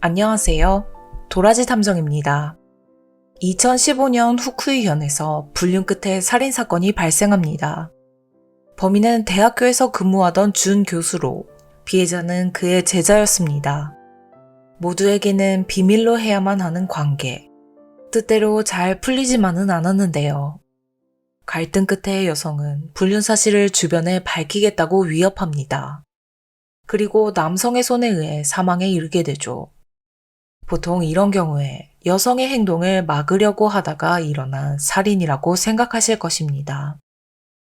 안녕하세요. 도라지 탐정입니다. 2015년 후쿠이현에서 불륜 끝에 살인사건이 발생합니다. 범인은 대학교에서 근무하던 준 교수로 피해자는 그의 제자였습니다. 모두에게는 비밀로 해야만 하는 관계. 뜻대로 잘 풀리지만은 않았는데요. 갈등 끝에 여성은 불륜 사실을 주변에 밝히겠다고 위협합니다. 그리고 남성의 손에 의해 사망에 이르게 되죠. 보통 이런 경우에 여성의 행동을 막으려고 하다가 일어난 살인이라고 생각하실 것입니다.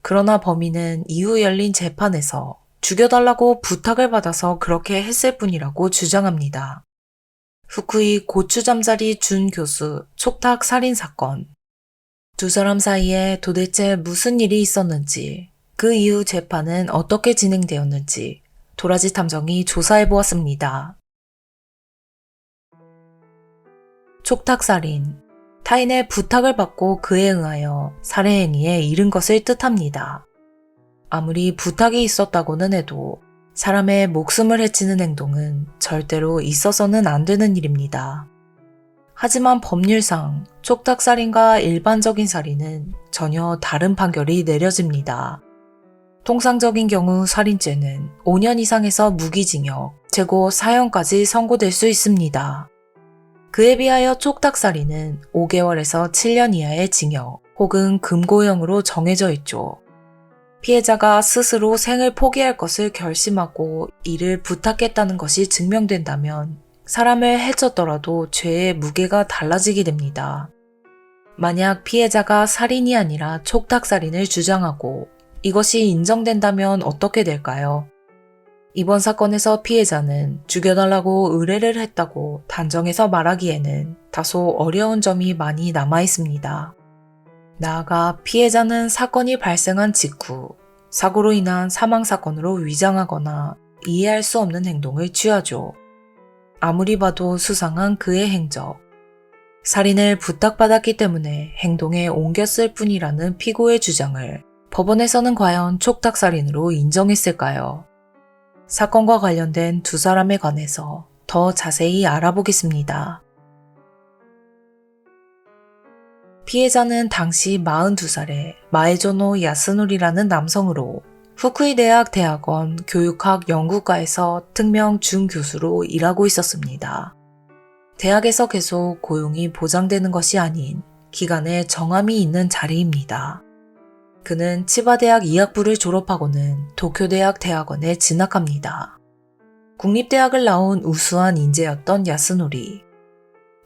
그러나 범인은 이후 열린 재판에서 죽여달라고 부탁을 받아서 그렇게 했을 뿐이라고 주장합니다. 후쿠이 고추잠자리 준 교수 촉탁 살인 사건. 두 사람 사이에 도대체 무슨 일이 있었는지, 그 이후 재판은 어떻게 진행되었는지 도라지 탐정이 조사해 보았습니다. 촉탁살인, 타인의 부탁을 받고 그에 응하여 살해행위에 이른 것을 뜻합니다. 아무리 부탁이 있었다고는 해도 사람의 목숨을 해치는 행동은 절대로 있어서는 안 되는 일입니다. 하지만 법률상 촉탁살인과 일반적인 살인은 전혀 다른 판결이 내려집니다. 통상적인 경우 살인죄는 5년 이상에서 무기징역, 최고 사형까지 선고될 수 있습니다. 그에 비하여 촉탁살인은 5개월에서 7년 이하의 징역 혹은 금고형으로 정해져 있죠. 피해자가 스스로 생을 포기할 것을 결심하고 이를 부탁했다는 것이 증명된다면 사람을 해쳤더라도 죄의 무게가 달라지게 됩니다. 만약 피해자가 살인이 아니라 촉탁살인을 주장하고 이것이 인정된다면 어떻게 될까요? 이번 사건에서 피해자는 죽여달라고 의뢰를 했다고 단정해서 말하기에는 다소 어려운 점이 많이 남아 있습니다. 나아가 피해자는 사건이 발생한 직후 사고로 인한 사망사건으로 위장하거나 이해할 수 없는 행동을 취하죠. 아무리 봐도 수상한 그의 행적. 살인을 부탁받았기 때문에 행동에 옮겼을 뿐이라는 피고의 주장을 법원에서는 과연 촉탁살인으로 인정했을까요? 사건과 관련된 두 사람에 관해서 더 자세히 알아보겠습니다. 피해자는 당시 42살의 마에조노 야스노리라는 남성으로 후쿠이 대학 대학원 교육학 연구과에서 특명 준교수로 일하고 있었습니다. 대학에서 계속 고용이 보장되는 것이 아닌 기간에 정함이 있는 자리입니다. 그는 치바대학 이학부를 졸업하고는 도쿄대학 대학원에 진학합니다. 국립대학을 나온 우수한 인재였던 야스노리.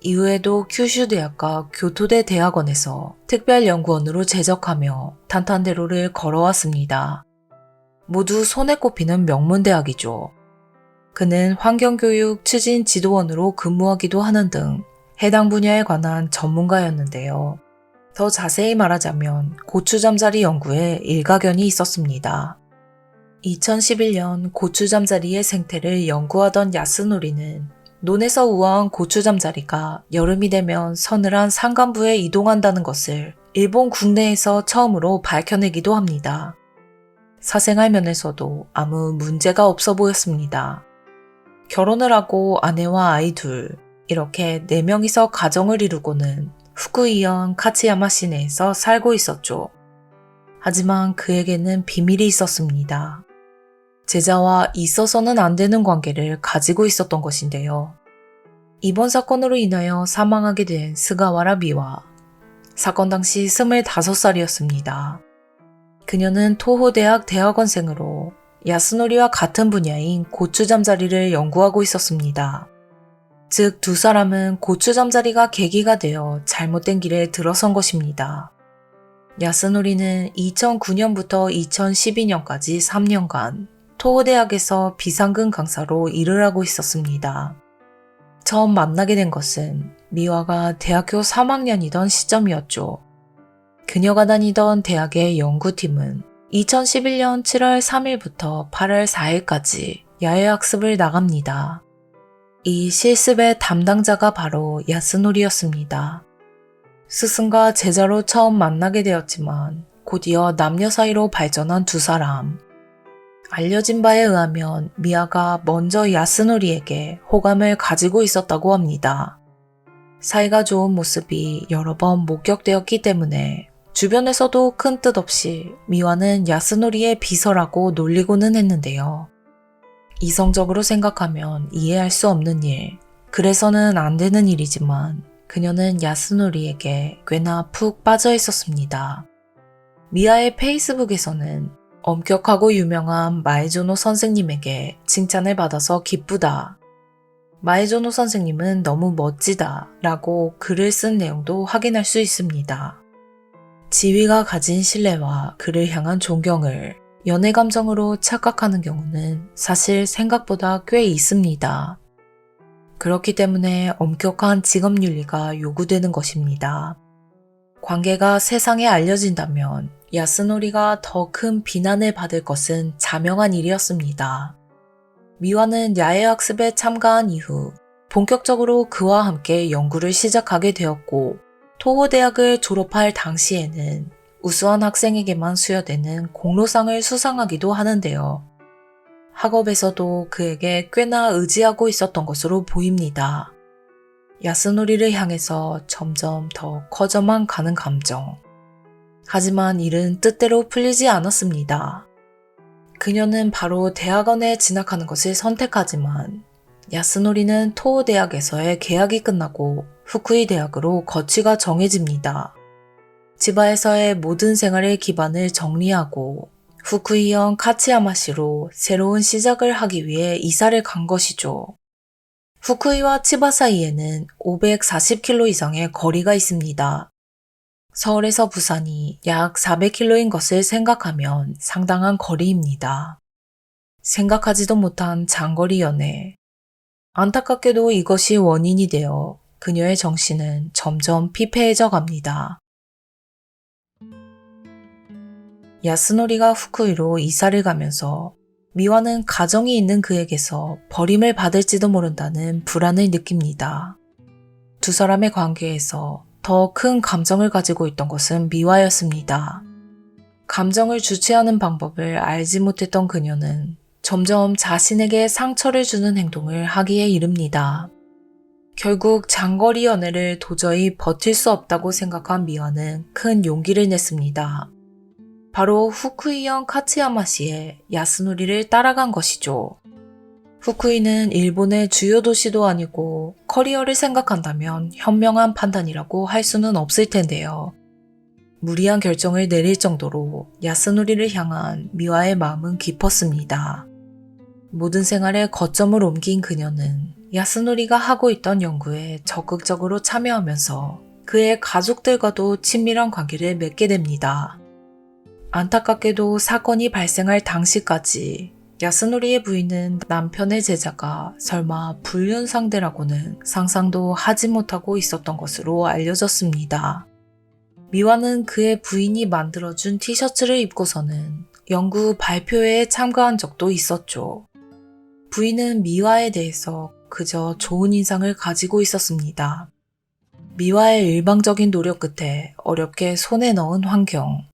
이후에도 큐슈대학과 교토대 대학원에서 특별연구원으로 재적하며 탄탄대로를 걸어왔습니다. 모두 손에 꼽히는 명문대학이죠. 그는 환경교육 추진 지도원으로 근무하기도 하는 등 해당 분야에 관한 전문가였는데요. 더 자세히 말하자면 고추잠자리 연구에 일가견이 있었습니다. 2011년 고추잠자리의 생태를 연구하던 야스노리는 논에서 우아한 고추잠자리가 여름이 되면 서늘한 산간부에 이동한다는 것을 일본 국내에서 처음으로 밝혀내기도 합니다. 사생활 면에서도 아무 문제가 없어 보였습니다. 결혼을 하고 아내와 아이 둘, 이렇게 4명이서 가정을 이루고는 후쿠이현 카츠야마 시내에서 살고 있었죠. 하지만 그에게는 비밀이 있었습니다. 제자와 있어서는 안 되는 관계를 가지고 있었던 것인데요. 이번 사건으로 인하여 사망하게 된 스가와라 미와 사건 당시 25살이었습니다. 그녀는 토호대학 대학원생으로 야스노리와 같은 분야인 고추잠자리를 연구하고 있었습니다. 즉, 두 사람은 고추잠자리가 계기가 되어 잘못된 길에 들어선 것입니다. 야스노리는 2009년부터 2012년까지 3년간 토호대학에서 비상근 강사로 일을 하고 있었습니다. 처음 만나게 된 것은 미화가 대학교 3학년이던 시점이었죠. 그녀가 다니던 대학의 연구팀은 2011년 7월 3일부터 8월 4일까지 야외학습을 나갑니다. 이 실습의 담당자가 바로 야스노리였습니다. 스승과 제자로 처음 만나게 되었지만 곧이어 남녀 사이로 발전한 두 사람. 알려진 바에 의하면 미아가 먼저 야스노리에게 호감을 가지고 있었다고 합니다. 사이가 좋은 모습이 여러 번 목격되었기 때문에 주변에서도 큰 뜻 없이 미와는 야스노리의 비서라고 놀리고는 했는데요. 이성적으로 생각하면 이해할 수 없는 일, 그래서는 안 되는 일이지만 그녀는 야스노리에게 꽤나 푹 빠져 있었습니다. 미아의 페이스북에서는 엄격하고 유명한 마에조노 선생님에게 칭찬을 받아서 기쁘다. 마에조노 선생님은 너무 멋지다 라고 글을 쓴 내용도 확인할 수 있습니다. 지위가 가진 신뢰와 그를 향한 존경을 연애 감정으로 착각하는 경우는 사실 생각보다 꽤 있습니다. 그렇기 때문에 엄격한 직업윤리가 요구되는 것입니다. 관계가 세상에 알려진다면 야스노리가 더 큰 비난을 받을 것은 자명한 일이었습니다. 미와는 야외학습에 참가한 이후 본격적으로 그와 함께 연구를 시작하게 되었고 토호 대학을 졸업할 당시에는 우수한 학생에게만 수여되는 공로상을 수상하기도 하는데요. 학업에서도 그에게 꽤나 의지하고 있었던 것으로 보입니다. 야스노리를 향해서 점점 더 커져만 가는 감정. 하지만 일은 뜻대로 풀리지 않았습니다. 그녀는 바로 대학원에 진학하는 것을 선택하지만 야스노리는 토호 대학에서의 계약이 끝나고 후쿠이 대학으로 거취가 정해집니다. 지바에서의 모든 생활의 기반을 정리하고 후쿠이현 카츠야마시로 새로운 시작을 하기 위해 이사를 간 것이죠. 후쿠이와 치바 사이에는 540km 이상의 거리가 있습니다. 서울에서 부산이 약 400km인 것을 생각하면 상당한 거리입니다. 생각하지도 못한 장거리 연애. 안타깝게도 이것이 원인이 되어 그녀의 정신은 점점 피폐해져 갑니다. 야스노리가 후쿠이로 이사를 가면서 미와는 가정이 있는 그에게서 버림을 받을지도 모른다는 불안을 느낍니다. 두 사람의 관계에서 더 큰 감정을 가지고 있던 것은 미와였습니다. 감정을 주체하는 방법을 알지 못했던 그녀는 점점 자신에게 상처를 주는 행동을 하기에 이릅니다. 결국 장거리 연애를 도저히 버틸 수 없다고 생각한 미와는 큰 용기를 냈습니다. 바로 후쿠이현 카츠야마시에 야스노리를 따라간 것이죠. 후쿠이는 일본의 주요 도시도 아니고 커리어를 생각한다면 현명한 판단이라고 할 수는 없을 텐데요. 무리한 결정을 내릴 정도로 야스노리를 향한 미와의 마음은 깊었습니다. 모든 생활에 거점을 옮긴 그녀는 야스노리가 하고 있던 연구에 적극적으로 참여하면서 그의 가족들과도 친밀한 관계를 맺게 됩니다. 안타깝게도 사건이 발생할 당시까지 야스노리의 부인은 남편의 제자가 설마 불륜 상대라고는 상상도 하지 못하고 있었던 것으로 알려졌습니다. 미와는 그의 부인이 만들어준 티셔츠를 입고서는 연구 발표회에 참가한 적도 있었죠. 부인은 미와에 대해서 그저 좋은 인상을 가지고 있었습니다. 미와의 일방적인 노력 끝에 어렵게 손에 넣은 환경.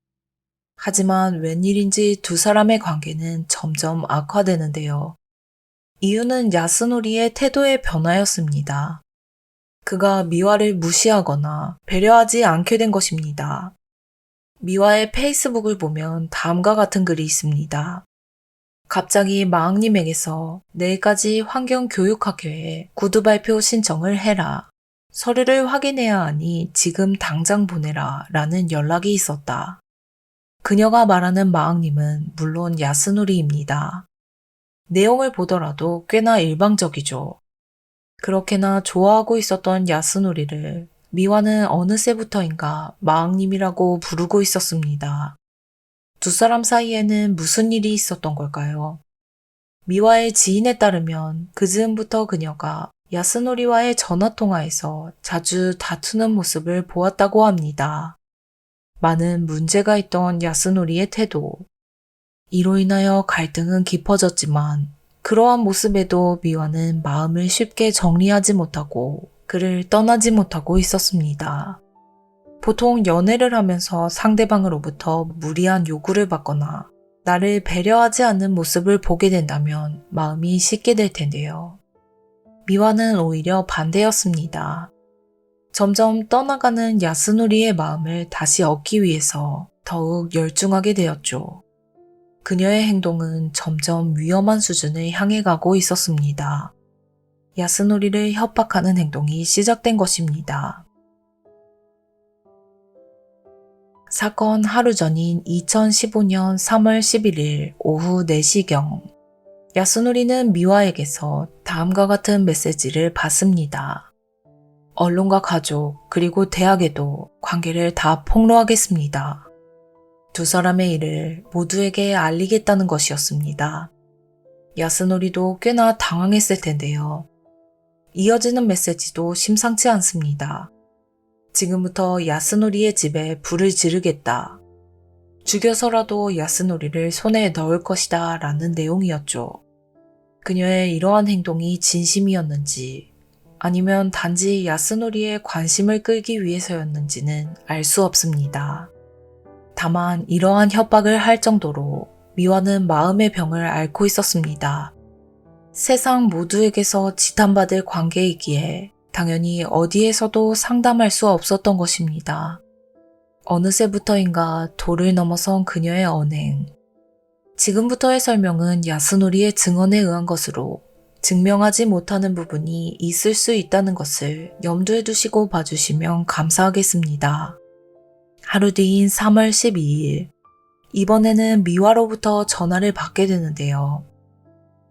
하지만 웬일인지 두 사람의 관계는 점점 악화되는데요. 이유는 야스노리의 태도의 변화였습니다. 그가 미와를 무시하거나 배려하지 않게 된 것입니다. 미와의 페이스북을 보면 다음과 같은 글이 있습니다. 갑자기 마왕님에게서 내일까지 환경교육학회에 구두 발표 신청을 해라. 서류를 확인해야 하니 지금 당장 보내라 라는 연락이 있었다. 그녀가 말하는 마왕님은 물론 야스노리입니다. 내용을 보더라도 꽤나 일방적이죠. 그렇게나 좋아하고 있었던 야스노리를 미와는 어느새부터인가 마왕님이라고 부르고 있었습니다. 두 사람 사이에는 무슨 일이 있었던 걸까요? 미와의 지인에 따르면 그 즈음부터 그녀가 야스노리와의 전화통화에서 자주 다투는 모습을 보았다고 합니다. 많은 문제가 있던 야스노리의 태도. 이로 인하여 갈등은 깊어졌지만 그러한 모습에도 미와는 마음을 쉽게 정리하지 못하고 그를 떠나지 못하고 있었습니다. 보통 연애를 하면서 상대방으로부터 무리한 요구를 받거나 나를 배려하지 않는 모습을 보게 된다면 마음이 식게 될 텐데요. 미화는 오히려 반대였습니다. 점점 떠나가는 야스노리의 마음을 다시 얻기 위해서 더욱 열중하게 되었죠. 그녀의 행동은 점점 위험한 수준을 향해 가고 있었습니다. 야스노리를 협박하는 행동이 시작된 것입니다. 사건 하루 전인 2015년 3월 11일 오후 4시경, 야스노리는 미화에게서 다음과 같은 메시지를 받습니다. 언론과 가족 그리고 대학에도 관계를 다 폭로하겠습니다. 두 사람의 일을 모두에게 알리겠다는 것이었습니다. 야스노리도 꽤나 당황했을 텐데요. 이어지는 메시지도 심상치 않습니다. 지금부터 야스노리의 집에 불을 지르겠다. 죽여서라도 야스노리를 손에 넣을 것이다 라는 내용이었죠. 그녀의 이러한 행동이 진심이었는지 아니면 단지 야스노리의 관심을 끌기 위해서였는지는 알 수 없습니다. 다만 이러한 협박을 할 정도로 미화는 마음의 병을 앓고 있었습니다. 세상 모두에게서 지탄받을 관계이기에 당연히 어디에서도 상담할 수 없었던 것입니다. 어느새부터인가 도를 넘어선 그녀의 언행. 지금부터의 설명은 야스노리의 증언에 의한 것으로 증명하지 못하는 부분이 있을 수 있다는 것을 염두에 두시고 봐주시면 감사하겠습니다. 하루 뒤인 3월 12일, 이번에는 미화로부터 전화를 받게 되는데요.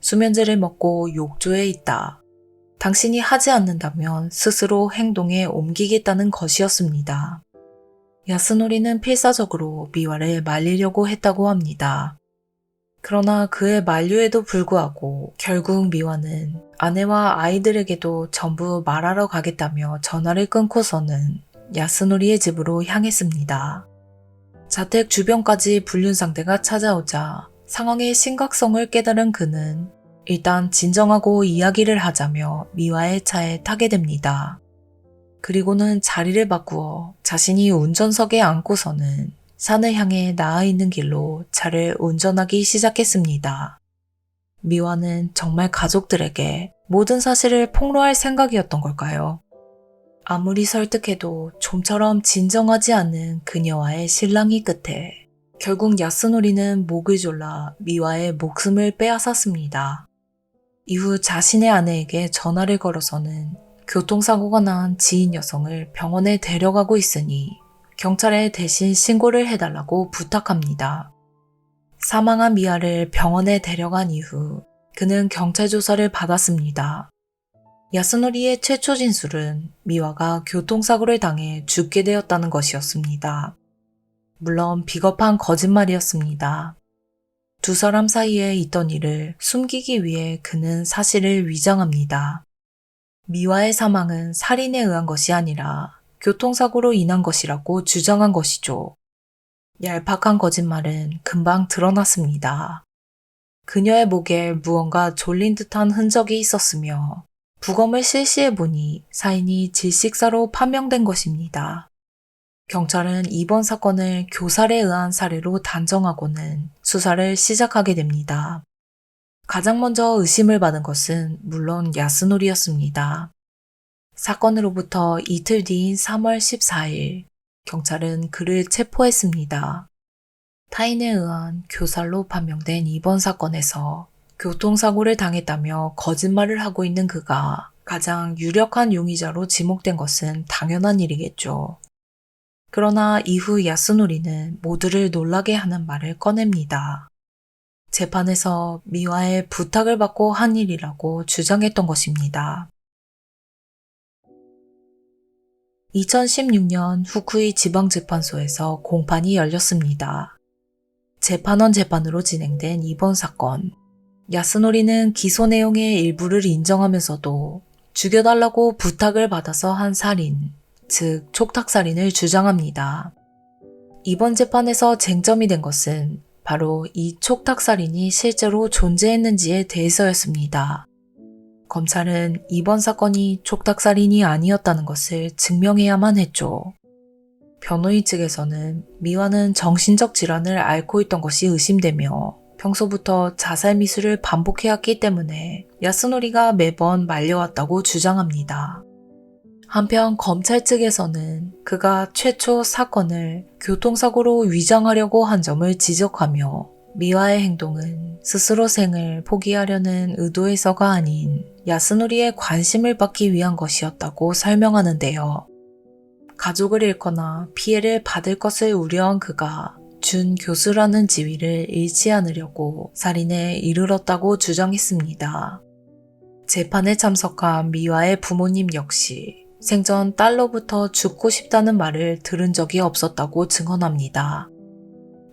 수면제를 먹고 욕조에 있다. 당신이 하지 않는다면 스스로 행동에 옮기겠다는 것이었습니다. 야스노리는 필사적으로 미화를 말리려고 했다고 합니다. 그러나 그의 만류에도 불구하고 결국 미화는 아내와 아이들에게도 전부 말하러 가겠다며 전화를 끊고서는 야스노리의 집으로 향했습니다. 자택 주변까지 불륜 상대가 찾아오자 상황의 심각성을 깨달은 그는 일단 진정하고 이야기를 하자며 미화의 차에 타게 됩니다. 그리고는 자리를 바꾸어 자신이 운전석에 앉고서는 산을 향해 나아 있는 길로 차를 운전하기 시작했습니다. 미화는 정말 가족들에게 모든 사실을 폭로할 생각이었던 걸까요? 아무리 설득해도 좀처럼 진정하지 않는 그녀와의 실랑이 끝에 결국 야스노리는 목을 졸라 미화의 목숨을 빼앗았습니다. 이후 자신의 아내에게 전화를 걸어서는 교통사고가 난 지인 여성을 병원에 데려가고 있으니 경찰에 대신 신고를 해달라고 부탁합니다. 사망한 미아를 병원에 데려간 이후 그는 경찰 조사를 받았습니다. 야스노리의 최초 진술은 미화가 교통사고를 당해 죽게 되었다는 것이었습니다. 물론 비겁한 거짓말이었습니다. 두 사람 사이에 있던 일을 숨기기 위해 그는 사실을 위장합니다. 미화의 사망은 살인에 의한 것이 아니라 교통사고로 인한 것이라고 주장한 것이죠. 얄팍한 거짓말은 금방 드러났습니다. 그녀의 목에 무언가 졸린 듯한 흔적이 있었으며 부검을 실시해보니 사인이 질식사로 판명된 것입니다. 경찰은 이번 사건을 교살에 의한 사례로 단정하고는 수사를 시작하게 됩니다. 가장 먼저 의심을 받은 것은 물론 야스노리였습니다. 사건으로부터 이틀 뒤인 3월 14일, 경찰은 그를 체포했습니다. 타인에 의한 교살로 판명된 이번 사건에서 교통사고를 당했다며 거짓말을 하고 있는 그가 가장 유력한 용의자로 지목된 것은 당연한 일이겠죠. 그러나 이후 야스노리는 모두를 놀라게 하는 말을 꺼냅니다. 재판에서 미화의 부탁을 받고 한 일이라고 주장했던 것입니다. 2016년 후쿠이 지방재판소에서 공판이 열렸습니다. 재판원 재판으로 진행된 이번 사건. 야스노리는 기소 내용의 일부를 인정하면서도 죽여달라고 부탁을 받아서 한 살인, 즉 촉탁살인을 주장합니다. 이번 재판에서 쟁점이 된 것은 바로 이 촉탁살인이 실제로 존재했는지에 대해서였습니다. 검찰은 이번 사건이 촉탁살인이 아니었다는 것을 증명해야만 했죠. 변호인 측에서는 미화는 정신적 질환을 앓고 있던 것이 의심되며 평소부터 자살 미수를 반복해왔기 때문에 야스노리가 매번 말려왔다고 주장합니다. 한편 검찰 측에서는 그가 최초 사건을 교통사고로 위장하려고 한 점을 지적하며 미화의 행동은 스스로 생을 포기하려는 의도에서가 아닌 야스노리의 관심을 받기 위한 것이었다고 설명하는데요. 가족을 잃거나 피해를 받을 것을 우려한 그가 준 교수라는 지위를 잃지 않으려고 살인에 이르렀다고 주장했습니다. 재판에 참석한 미화의 부모님 역시 생전 딸로부터 죽고 싶다는 말을 들은 적이 없었다고 증언합니다.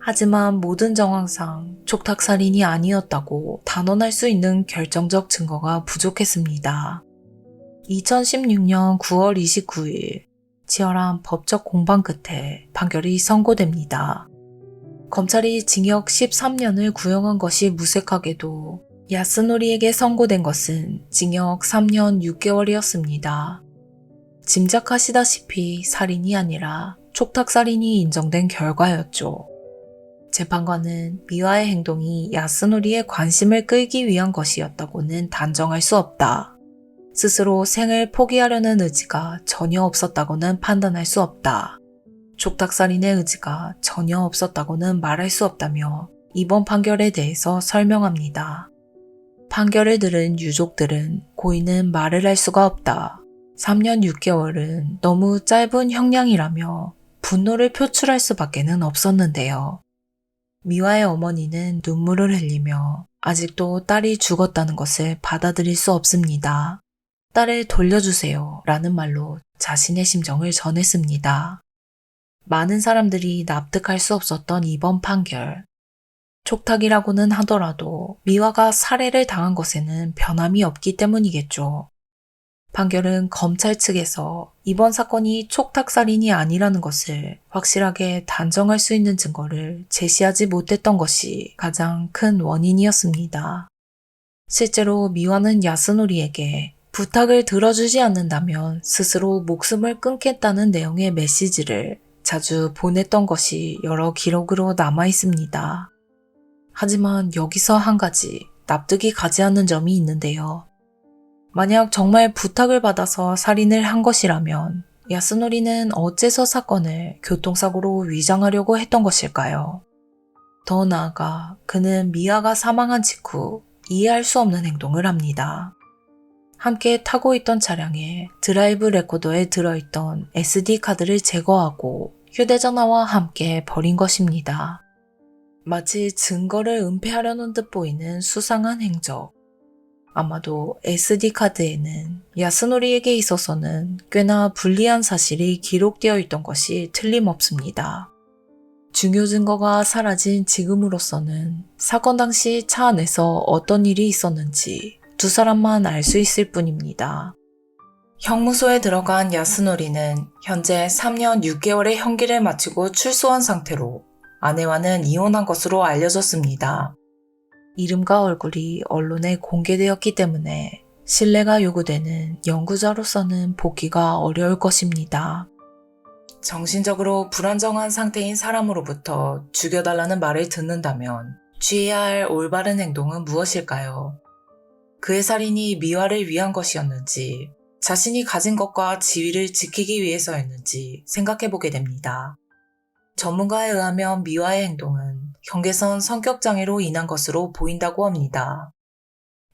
하지만 모든 정황상 촉탁살인이 아니었다고 단언할 수 있는 결정적 증거가 부족했습니다. 2016년 9월 29일 치열한 법적 공방 끝에 판결이 선고됩니다. 검찰이 징역 13년을 구형한 것이 무색하게도 야스노리에게 선고된 것은 징역 3년 6개월이었습니다. 짐작하시다시피 살인이 아니라 촉탁살인이 인정된 결과였죠. 재판관은 미화의 행동이 야스노리의 관심을 끌기 위한 것이었다고는 단정할 수 없다. 스스로 생을 포기하려는 의지가 전혀 없었다고는 판단할 수 없다. 촉탁살인의 의지가 전혀 없었다고는 말할 수 없다며 이번 판결에 대해서 설명합니다. 판결을 들은 유족들은 고인은 말을 할 수가 없다. 3년 6개월은 너무 짧은 형량이라며 분노를 표출할 수밖에는 없었는데요. 미화의 어머니는 눈물을 흘리며 아직도 딸이 죽었다는 것을 받아들일 수 없습니다. 딸을 돌려주세요 라는 말로 자신의 심정을 전했습니다. 많은 사람들이 납득할 수 없었던 이번 판결. 촉탁이라고는 하더라도 미화가 살해를 당한 것에는 변함이 없기 때문이겠죠. 판결은 검찰 측에서 이번 사건이 촉탁살인이 아니라는 것을 확실하게 단정할 수 있는 증거를 제시하지 못했던 것이 가장 큰 원인이었습니다. 실제로 미화는 야스노리에게 부탁을 들어주지 않는다면 스스로 목숨을 끊겠다는 내용의 메시지를 자주 보냈던 것이 여러 기록으로 남아 있습니다. 하지만 여기서 한 가지 납득이 가지 않는 점이 있는데요. 만약 정말 부탁을 받아서 살인을 한 것이라면 야스노리는 어째서 사건을 교통사고로 위장하려고 했던 것일까요? 더 나아가 그는 미화가 사망한 직후 이해할 수 없는 행동을 합니다. 함께 타고 있던 차량에 드라이브 레코더에 들어있던 SD카드를 제거하고 휴대전화와 함께 버린 것입니다. 마치 증거를 은폐하려는 듯 보이는 수상한 행적. 아마도 SD카드에는 야스노리에게 있어서는 꽤나 불리한 사실이 기록되어 있던 것이 틀림없습니다. 중요 증거가 사라진 지금으로서는 사건 당시 차 안에서 어떤 일이 있었는지 두 사람만 알 수 있을 뿐입니다. 형무소에 들어간 야스노리는 현재 3년 6개월의 형기를 마치고 출소한 상태로 아내와는 이혼한 것으로 알려졌습니다. 이름과 얼굴이 언론에 공개되었기 때문에 신뢰가 요구되는 연구자로서는 복귀가 어려울 것입니다. 정신적으로 불안정한 상태인 사람으로부터 죽여달라는 말을 듣는다면 취해야 할 올바른 행동은 무엇일까요? 그의 살인이 미화를 위한 것이었는지 자신이 가진 것과 지위를 지키기 위해서였는지 생각해보게 됩니다. 전문가에 의하면 미화의 행동은 경계선 성격장애로 인한 것으로 보인다고 합니다.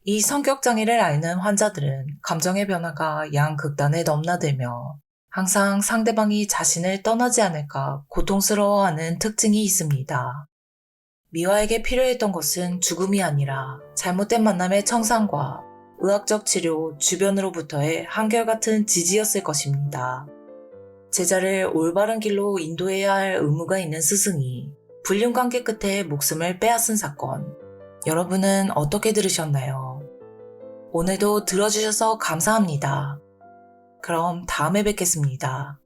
이 성격장애를 앓는 환자들은 감정의 변화가 양극단에 넘나들며 항상 상대방이 자신을 떠나지 않을까 고통스러워하는 특징이 있습니다. 미화에게 필요했던 것은 죽음이 아니라 잘못된 만남의 청산과 의학적 치료 주변으로부터의 한결같은 지지였을 것입니다. 제자를 올바른 길로 인도해야 할 의무가 있는 스승이 불륜 관계 끝에 목숨을 빼앗은 사건. 여러분은 어떻게 들으셨나요? 오늘도 들어주셔서 감사합니다. 그럼 다음에 뵙겠습니다.